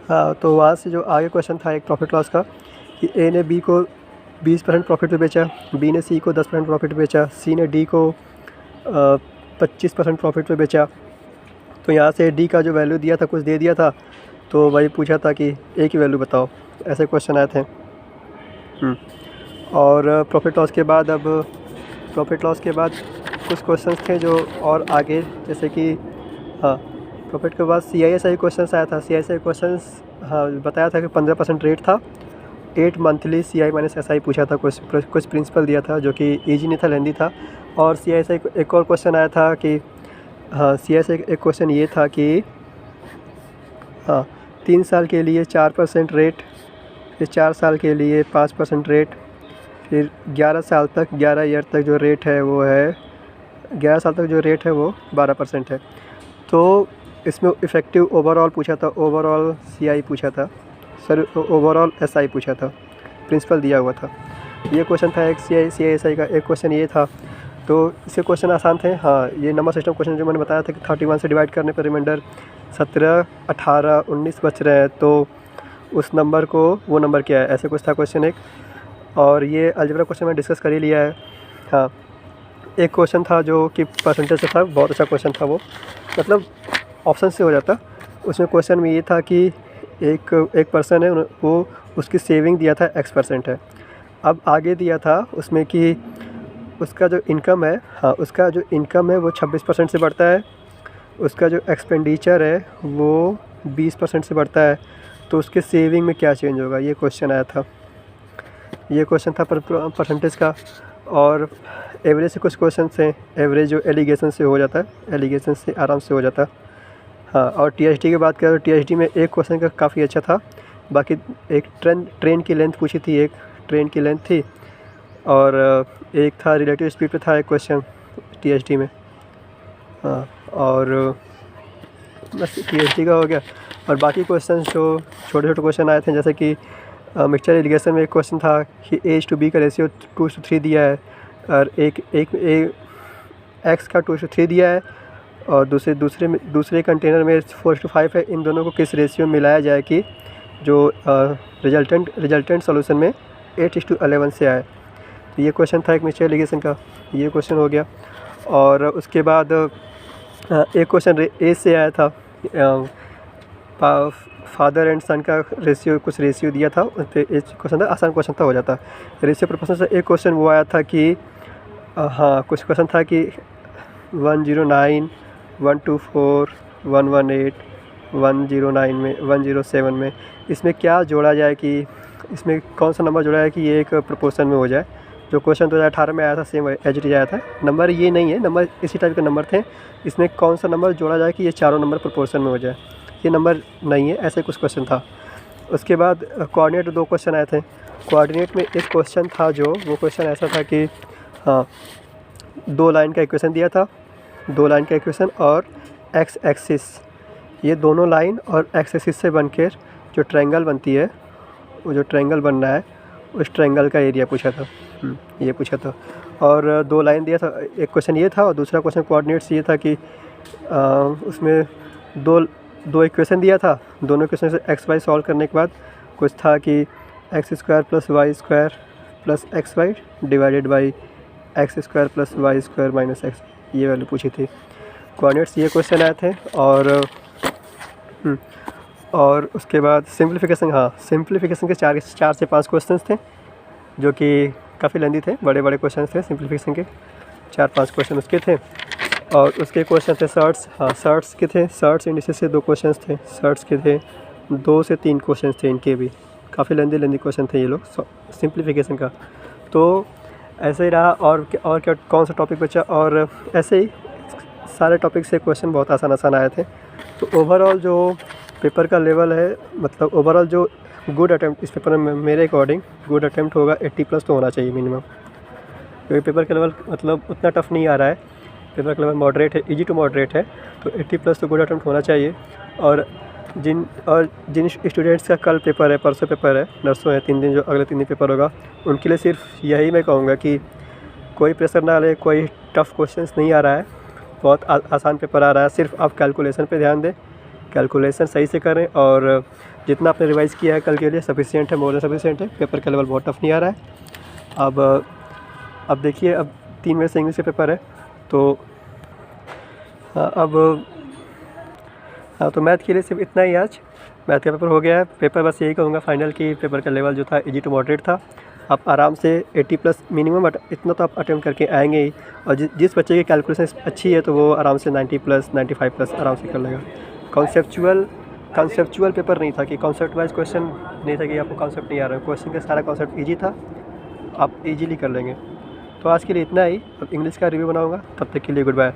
हाँ, तो वहाँ से जो आगे क्वेश्चन था एक प्रॉफिट लॉस का कि ए ने बी को 20% प्रॉफिट पे बेचा, बी ने सी को 10% प्रॉफिट पे बेचा, सी ने डी को 25% प्रॉफिट पे बेचा। तो यहाँ से डी का जो वैल्यू दिया था कुछ दे दिया था, तो वही पूछा था कि ए की वैल्यू बताओ, ऐसे क्वेश्चन आए थे। और प्रॉफिट लॉस के बाद कुछ क्वेश्चंस थे जो और आगे, जैसे कि हाँ, प्रॉफिट के बाद CISI क्वेश्चंस आया था। CISI क्वेश्चंस, हाँ, बताया था कि 15% रेट था, 8 मंथली CI माइनस SI पूछा था, कुछ प्रिंसिपल दिया था जो कि ईजी नहीं था, लेंदी था। और CISI एक और क्वेश्चन आया था कि हाँ, CISI एक क्वेश्चन ये था कि हाँ, 3 साल के लिए 4% रेट, फिर 4 साल के लिए 5% रेट, फिर 11 ईयर तक जो रेट है वो है 11 साल तक जो रेट है वो 12% है। तो इसमें इफ़ेक्टिव ओवरऑल पूछा था, ओवरऑल CI पूछा था, सर ओवरऑल SI पूछा था, प्रिंसिपल दिया हुआ था। ये क्वेश्चन था एक CISI का। एक क्वेश्चन ये था, तो इसके क्वेश्चन आसान थे। हाँ, ये नंबर सिस्टम क्वेश्चन जो मैंने बताया था कि 31 से डिवाइड करने पर रिमाइंडर 17, 18, 19 बच रहे हैं, तो उस नंबर को वो नंबर क्या है, ऐसे कुछ था क्वेश्चन एक। और ये अलजेब्रा क्वेश्चन मैंने डिस्कस कर ही लिया है। हाँ, एक क्वेश्चन था जो कि परसेंटेज से था, बहुत अच्छा क्वेश्चन था वो, मतलब ऑप्शन से हो जाता। उसमें क्वेश्चन में ये था कि एक पर्सन है, वो उसकी सेविंग दिया था X% है। अब आगे दिया था उसमें कि उसका जो इनकम है, हाँ, उसका जो इनकम है वो 26% से बढ़ता है, उसका जो एक्सपेंडिचर है वो 20% से बढ़ता है, तो उसके सेविंग में क्या चेंज होगा, ये क्वेश्चन आया था। ये क्वेश्चन था परसेंटेज का। और एवरेज से कुछ क्वेश्चन थे, एवरेज जो एलिगेशन से हो जाता है, एलिगेशन से आराम से हो जाता है। हाँ, और TSD की बात करें तो TSD में एक क्वेश्चन का काफ़ी अच्छा था। बाकी एक ट्रेन की लेंथ पूछी थी, एक ट्रेन की लेंथ थी, और एक था रिलेटिव स्पीड पे था एक क्वेश्चन TSD में। हाँ, और बस TSD का हो गया। और बाकी क्वेश्चन जो छोटे छोटे क्वेश्चन आए थे, जैसे कि मिक्सचर इरिगेशन में एक क्वेश्चन था कि A/B का रेशियो 2:3 दिया है, और X का 2:3 दिया है, और दूसरे कंटेनर में 4:5 है। इन दोनों को किस रेशियो में मिलाया जाए कि जो रिजल्टेंट सोल्यूशन में 8:11 से आए। तो ये क्वेश्चन था एक मिक्सचर इरिगेशन का, ये क्वेश्चन हो गया। और उसके बाद एक क्वेश्चन ए से आया था, फादर एंड सन का रेशियो, कुछ रेशियो दिया था, उस पर एक क्वेश्चन था, आसान क्वेश्चन था, हो जाता। रेशियो प्रोपोर्शन से एक क्वेश्चन वो आया था कि हाँ, कुछ क्वेश्चन था कि 109, 124, 118, 109 में, 107 में, इसमें क्या जोड़ा जाए कि इसमें कौन सा नंबर जोड़ा जाए कि ये एक प्रोपोर्शन में हो जाए। जो क्वेश्चन 2018 में आया था, सेम एज इट इज आया था। नंबर ये नहीं है, नंबर इसी टाइप के नंबर थे। इसमें कौन सा नंबर जोड़ा जाए कि ये चारों नंबर प्रोपोर्शन में हो जाए, ये नंबर नहीं है, ऐसे कुछ क्वेश्चन था। उसके बाद कोऑर्डिनेट 2 क्वेश्चन आए थे। कोऑर्डिनेट में एक क्वेश्चन था जो, वो क्वेश्चन ऐसा था कि हाँ, 2 लाइन का इक्वेशन दिया था, 2 लाइन का इक्वेशन और एक्स एक्सिस, ये दोनों लाइन और एक्स एक्सिस से बनकर जो ट्रायंगल बनती है, वो जो ट्रायंगल बन रहा है उस ट्रायंगल का एरिया पूछा था। ये पूछा था। और 2 लाइन दिया था, एक क्वेश्चन ये था, और दूसरा क्वेश्चन कोऑर्डिनेट्स ये था कि उसमें दो इक्वेशन दिया था, दोनों इक्वेशन से एक्स वाई सॉल्व करने के बाद कुछ था कि x² + y² + xy divided by x² + y² - x, ये वैल्यू पूछी थी। कोऑर्डिनेट्स ये क्वेश्चन आए थे। और उसके बाद सिंप्लीफिकेशन, हाँ, सिंप्लीफिकेशन के 4 से 5 क्वेश्चन थे जो कि काफ़ी लेंदी थे, बड़े बड़े क्वेश्चन थे सिंप्लीफिकेशन के, 4-5 क्वेश्चन उसके थे। और उसके क्वेश्चन थे सर्ट्स, हाँ, सर्ट्स के थे, सर्ट्स इंडिसेस से 2 क्वेश्चन थे, सर्ट्स के थे 2 से 3 क्वेश्चन थे, इनके भी काफ़ी लेंदी क्वेश्चन थे ये लोग सिंप्लीफिकेशन का। तो ऐसे ही रहा। और क्या कौन सा टॉपिक बचा, और ऐसे ही सारे टॉपिक से क्वेश्चन बहुत आसान आए थे। तो ओवरऑल जो पेपर का लेवल है, मतलब ओवरऑल जो गुड अटैम्प्ट इस पेपर में मेरे अकॉर्डिंग गुड अटैम्प्ट होगा, 80+ तो होना चाहिए मिनिमम, क्योंकि पेपर का लेवल मतलब उतना टफ नहीं आ रहा है, पेपर का लेवल मॉडरेट है, इजी टू मॉडरेट है, तो 80+ तो गुड अटैम्प्ट होना चाहिए। और जिन स्टूडेंट्स का कल पेपर है, परसों पेपर है, नर्सों है, 3 दिन, जो अगले 3 दिन पेपर होगा, उनके लिए सिर्फ यही मैं कहूँगा कि कोई प्रेशर ना ले, कोई टफ़ क्वेश्चंस नहीं आ रहा है, बहुत आसान पेपर आ रहा है। सिर्फ आप कैलकुलेशन पे ध्यान दें, कैलकुलेशन सही से करें, और जितना आपने रिवाइज़ किया है कल के लिए सफिशिएंट है, मोर देन सफिशिएंट है। पेपर का लेवल बहुत टफ नहीं आ रहा है। अब देखिए, अब 3 बजे से इंग्लिश का पेपर है, तो तो मैथ के लिए सिर्फ इतना ही आज। मैथ का पेपर हो गया है। पेपर बस यही कहूँगा फाइनल की पेपर का लेवल जो था इजी टू मॉडरेट था। आप आराम से 80 प्लस मिनिमम, बट इतना तो आप अटेम्प्ट करके आएंगे ही। और जिस बच्चे की कैलकुलेशन अच्छी है तो वो आराम से 90 प्लस 95 प्लस आराम से कर लेगा। कॉन्सेप्चुअल पेपर नहीं था कि कॉन्सेप्ट वाइज क्वेश्चन नहीं था कि आपको कॉन्सेप्ट नहीं आ रहा है। क्वेश्चन का सारा कॉन्सेप्ट ईजी था, आप इजीली कर लेंगे। तो आज के लिए इतना ही। अब इंग्लिश का रिव्यू बनाऊँगा, तब तक के लिए गुड बाय।